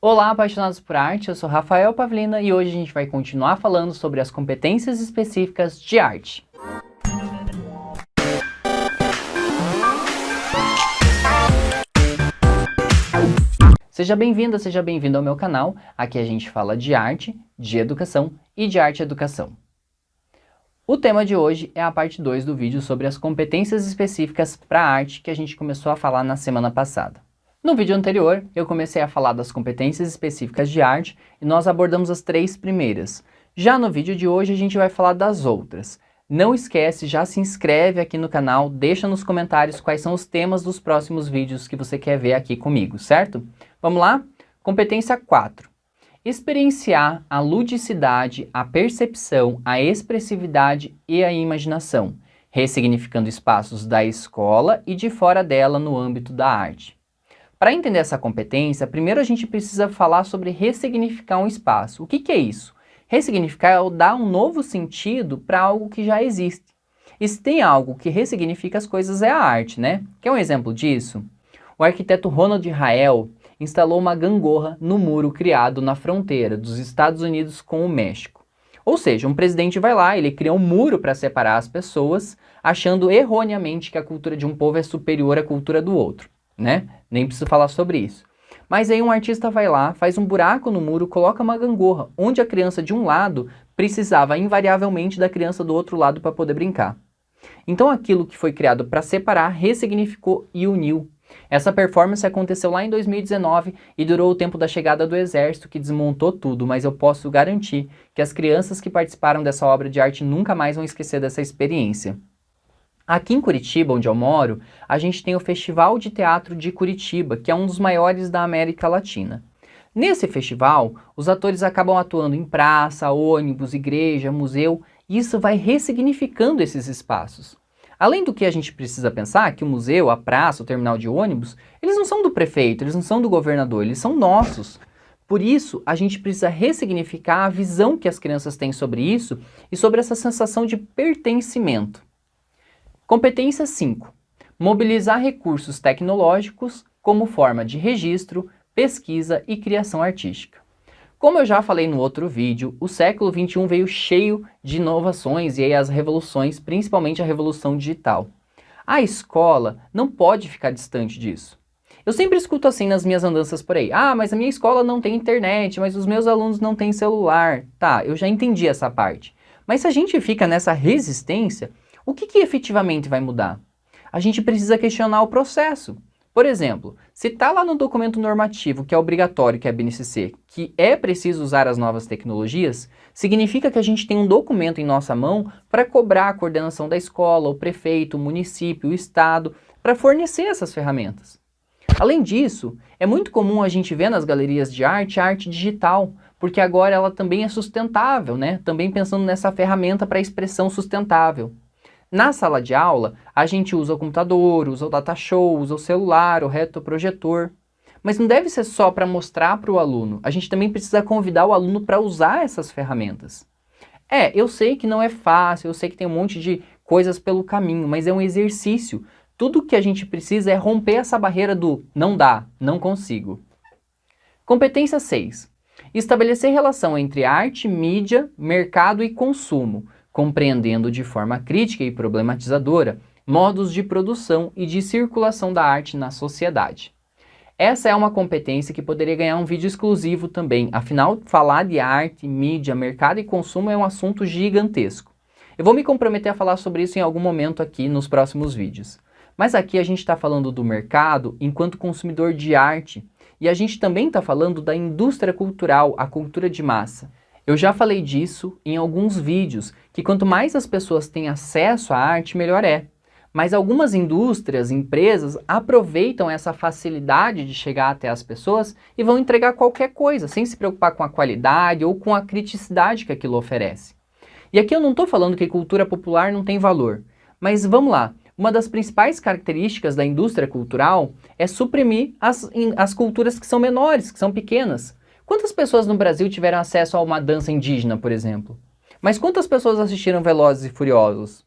Olá, apaixonados por arte, eu sou Rafael Pavlina e hoje a gente vai continuar falando sobre as competências específicas de arte. Seja bem-vinda, seja bem-vindo ao meu canal. Aqui a gente fala de arte, de educação e de arte e educação. O tema de hoje é a parte 2 do vídeo sobre as competências específicas para a arte que a gente começou a falar na semana passada. No vídeo anterior, eu comecei a falar das competências específicas de arte e nós abordamos as 3 primeiras. Já no vídeo de hoje a gente vai falar das outras. Não esquece, já se inscreve aqui no canal, deixa nos comentários quais são os temas dos próximos vídeos que você quer ver aqui comigo, certo? Vamos lá? Competência 4. Experienciar a ludicidade, a percepção, a expressividade e a imaginação, ressignificando espaços da escola e de fora dela no âmbito da arte. Para entender essa competência, primeiro a gente precisa falar sobre ressignificar um espaço. O que é isso? Ressignificar é dar um novo sentido para algo que já existe. E se tem algo que ressignifica as coisas é a arte, né? Quer um exemplo disso? O arquiteto Ronald Rael instalou uma gangorra no muro criado na fronteira dos Estados Unidos com o México. Ou seja, um presidente vai lá, ele cria um muro para separar as pessoas, achando erroneamente que a cultura de um povo é superior à cultura do outro, né? Nem preciso falar sobre isso. Mas aí um artista vai lá, faz um buraco no muro, coloca uma gangorra, onde a criança de um lado precisava invariavelmente da criança do outro lado para poder brincar. Então aquilo que foi criado para separar, ressignificou e uniu. Essa performance aconteceu lá em 2019 e durou o tempo da chegada do exército, que desmontou tudo, mas eu posso garantir que as crianças que participaram dessa obra de arte nunca mais vão esquecer dessa experiência. Aqui em Curitiba, onde eu moro, a gente tem o Festival de Teatro de Curitiba, que é um dos maiores da América Latina. Nesse festival, os atores acabam atuando em praça, ônibus, igreja, museu, e isso vai ressignificando esses espaços. Além do que a gente precisa pensar que o museu, a praça, o terminal de ônibus, eles não são do prefeito, eles não são do governador, eles são nossos. Por isso, a gente precisa ressignificar a visão que as crianças têm sobre isso e sobre essa sensação de pertencimento. Competência 5. Mobilizar recursos tecnológicos como forma de registro, pesquisa e criação artística. Como eu já falei no outro vídeo, o século XXI veio cheio de inovações e aí as revoluções, principalmente a revolução digital. A escola não pode ficar distante disso. Eu sempre escuto assim nas minhas andanças por aí, mas a minha escola não tem internet, mas os meus alunos não têm celular. Tá, eu já entendi essa parte. Mas se a gente fica nessa resistência, o que efetivamente vai mudar? A gente precisa questionar o processo. Por exemplo, se está lá no documento normativo que é obrigatório, que é a BNCC, que é preciso usar as novas tecnologias, significa que a gente tem um documento em nossa mão para cobrar a coordenação da escola, o prefeito, o município, o estado, para fornecer essas ferramentas. Além disso, é muito comum a gente ver nas galerias de arte a arte digital, porque agora ela também é sustentável, né? Também pensando nessa ferramenta para expressão sustentável. Na sala de aula, a gente usa o computador, usa o datashow, usa o celular, o retroprojetor. Mas não deve ser só para mostrar para o aluno, a gente também precisa convidar o aluno para usar essas ferramentas. Eu sei que não é fácil, eu sei que tem um monte de coisas pelo caminho, mas é um exercício. Tudo que a gente precisa é romper essa barreira do não dá, não consigo. Competência 6. Estabelecer relação entre arte, mídia, mercado e consumo, compreendendo de forma crítica e problematizadora modos de produção e de circulação da arte na sociedade. Essa é uma competência que poderia ganhar um vídeo exclusivo também, afinal, falar de arte, mídia, mercado e consumo é um assunto gigantesco. Eu vou me comprometer a falar sobre isso em algum momento aqui nos próximos vídeos. Mas aqui a gente está falando do mercado enquanto consumidor de arte, e a gente também está falando da indústria cultural, a cultura de massa. Eu já falei disso em alguns vídeos, que quanto mais as pessoas têm acesso à arte, melhor é. Mas algumas indústrias, empresas, aproveitam essa facilidade de chegar até as pessoas e vão entregar qualquer coisa, sem se preocupar com a qualidade ou com a criticidade que aquilo oferece. E aqui eu não estou falando que cultura popular não tem valor, mas vamos lá. Uma das principais características da indústria cultural é suprimir as culturas que são menores, que são pequenas. Quantas pessoas no Brasil tiveram acesso a uma dança indígena, por exemplo? Mas quantas pessoas assistiram Velozes e Furiosos?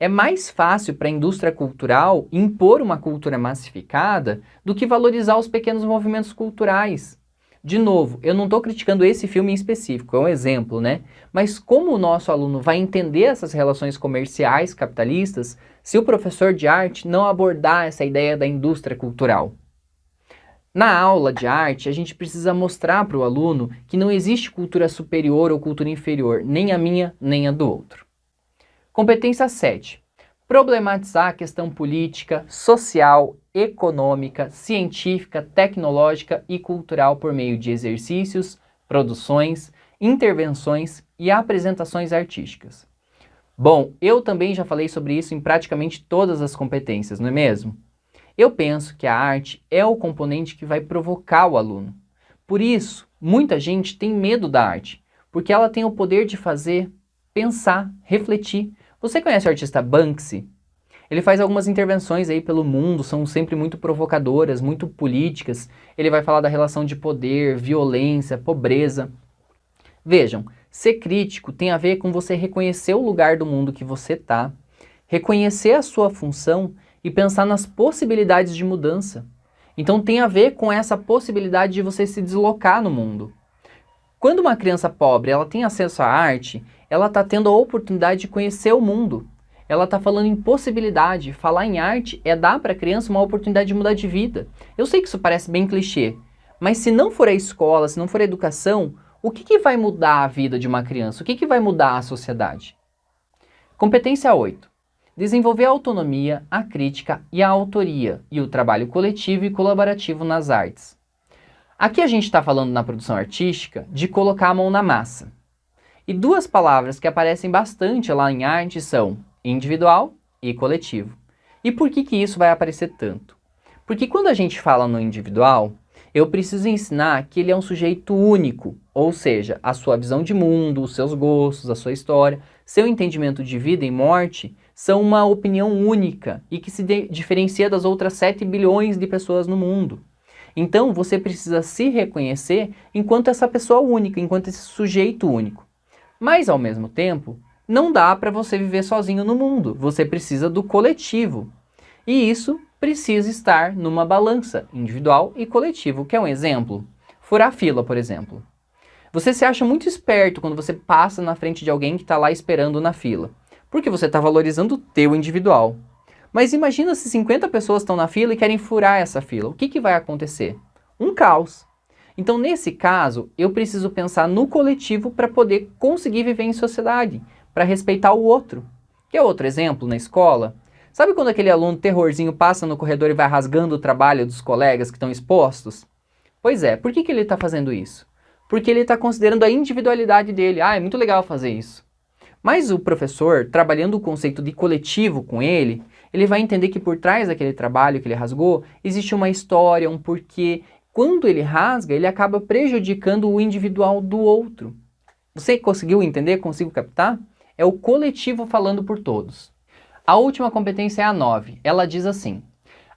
É mais fácil para a indústria cultural impor uma cultura massificada do que valorizar os pequenos movimentos culturais. De novo, eu não estou criticando esse filme em específico, é um exemplo, né? Mas como o nosso aluno vai entender essas relações comerciais capitalistas se o professor de arte não abordar essa ideia da indústria cultural? Na aula de arte, a gente precisa mostrar para o aluno que não existe cultura superior ou cultura inferior, nem a minha, nem a do outro. Competência 7. Problematizar a questão política, social, econômica, científica, tecnológica e cultural por meio de exercícios, produções, intervenções e apresentações artísticas. Bom, eu também já falei sobre isso em praticamente todas as competências, não é mesmo? Eu penso que a arte é o componente que vai provocar o aluno. Por isso, muita gente tem medo da arte, porque ela tem o poder de fazer, pensar, refletir. Você conhece o artista Banksy? Ele faz algumas intervenções aí pelo mundo, são sempre muito provocadoras, muito políticas. Ele vai falar da relação de poder, violência, pobreza. Vejam, ser crítico tem a ver com você reconhecer o lugar do mundo que você está, reconhecer a sua função e pensar nas possibilidades de mudança. Então tem a ver com essa possibilidade de você se deslocar no mundo. Quando uma criança pobre ela tem acesso à arte, ela está tendo a oportunidade de conhecer o mundo. Ela está falando em possibilidade. Falar em arte é dar para a criança uma oportunidade de mudar de vida. Eu sei que isso parece bem clichê, mas se não for a escola, se não for a educação, o que vai mudar a vida de uma criança? O que vai mudar a sociedade? Competência 8. Desenvolver a autonomia, a crítica e a autoria e o trabalho coletivo e colaborativo nas artes. Aqui a gente está falando na produção artística de colocar a mão na massa. E duas palavras que aparecem bastante lá em arte são individual e coletivo. E por que isso vai aparecer tanto? Porque quando a gente fala no individual, eu preciso ensinar que ele é um sujeito único, ou seja, a sua visão de mundo, os seus gostos, a sua história, seu entendimento de vida e morte são uma opinião única e que se diferencia das outras 7 bilhões de pessoas no mundo. Então você precisa se reconhecer enquanto essa pessoa única, enquanto esse sujeito único. Mas ao mesmo tempo, não dá para você viver sozinho no mundo, você precisa do coletivo. E isso precisa estar numa balança individual e coletivo, que é um exemplo. Furar fila, por exemplo. Você se acha muito esperto quando você passa na frente de alguém que está lá esperando na fila, porque você está valorizando o teu individual. Mas imagina se 50 pessoas estão na fila e querem furar essa fila. O que vai acontecer? Um caos. Então, nesse caso, eu preciso pensar no coletivo para poder conseguir viver em sociedade, para respeitar o outro. Quer outro exemplo na escola? Sabe quando aquele aluno terrorzinho passa no corredor e vai rasgando o trabalho dos colegas que estão expostos? Pois é, por que ele está fazendo isso? Porque ele está considerando a individualidade dele. Ah, é muito legal fazer isso. Mas o professor, trabalhando o conceito de coletivo com ele vai entender que por trás daquele trabalho que ele rasgou, existe uma história, um porquê. Quando ele rasga, ele acaba prejudicando o individual do outro. Você conseguiu entender? Conseguiu captar? É o coletivo falando por todos. A última competência é a 9. Ela diz assim: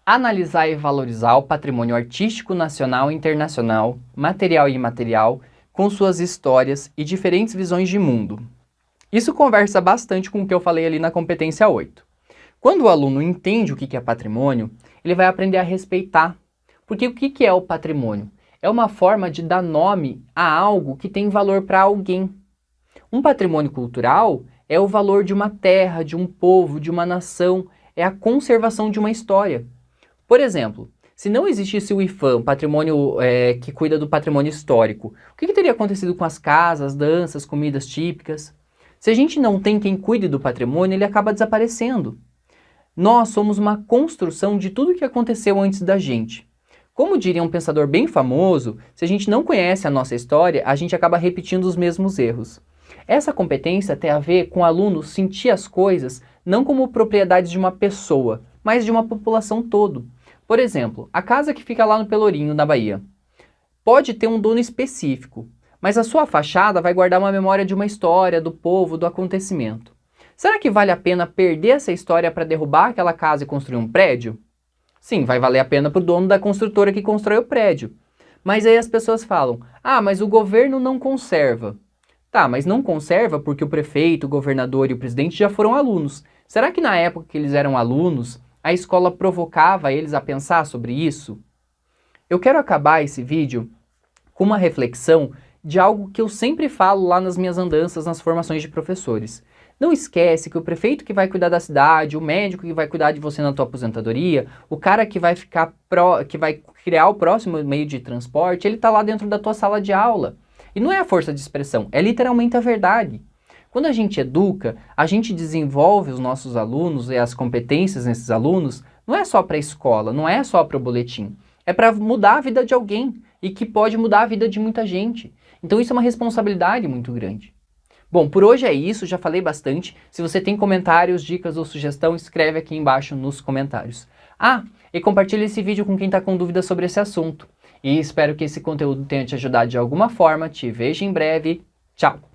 analisar e valorizar o patrimônio artístico nacional e internacional, material e imaterial, com suas histórias e diferentes visões de mundo. Isso conversa bastante com o que eu falei ali na competência 8. Quando o aluno entende o que é patrimônio, ele vai aprender a respeitar. Porque o que é o patrimônio? É uma forma de dar nome a algo que tem valor para alguém. Um patrimônio cultural é o valor de uma terra, de um povo, de uma nação, é a conservação de uma história. Por exemplo, se não existisse o IPHAN, patrimônio que cuida do patrimônio histórico, o que teria acontecido com as casas, danças, comidas típicas? Se a gente não tem quem cuide do patrimônio, ele acaba desaparecendo. Nós somos uma construção de tudo o que aconteceu antes da gente. Como diria um pensador bem famoso, se a gente não conhece a nossa história, a gente acaba repetindo os mesmos erros. Essa competência tem a ver com o aluno sentir as coisas não como propriedades de uma pessoa, mas de uma população todo. Por exemplo, a casa que fica lá no Pelourinho, na Bahia, pode ter um dono específico, mas a sua fachada vai guardar uma memória de uma história, do povo, do acontecimento. Será que vale a pena perder essa história para derrubar aquela casa e construir um prédio? Sim, vai valer a pena para o dono da construtora que constrói o prédio. Mas aí as pessoas falam: ah, mas o governo não conserva. Tá, mas não conserva porque o prefeito, o governador e o presidente já foram alunos. Será que na época que eles eram alunos, a escola provocava eles a pensar sobre isso? Eu quero acabar esse vídeo com uma reflexão de algo que eu sempre falo lá nas minhas andanças, nas formações de professores. Não esquece que o prefeito que vai cuidar da cidade, o médico que vai cuidar de você na tua aposentadoria, o cara que vai que vai criar o próximo meio de transporte, ele está lá dentro da tua sala de aula. E não é a força de expressão, é literalmente a verdade. Quando a gente educa, a gente desenvolve os nossos alunos e as competências nesses alunos, não é só para a escola, não é só para o boletim. É para mudar a vida de alguém e que pode mudar a vida de muita gente. Então isso é uma responsabilidade muito grande. Bom, por hoje é isso, já falei bastante. Se você tem comentários, dicas ou sugestão, escreve aqui embaixo nos comentários. Ah, e compartilhe esse vídeo com quem está com dúvidas sobre esse assunto. E espero que esse conteúdo tenha te ajudado de alguma forma. Te vejo em breve. Tchau!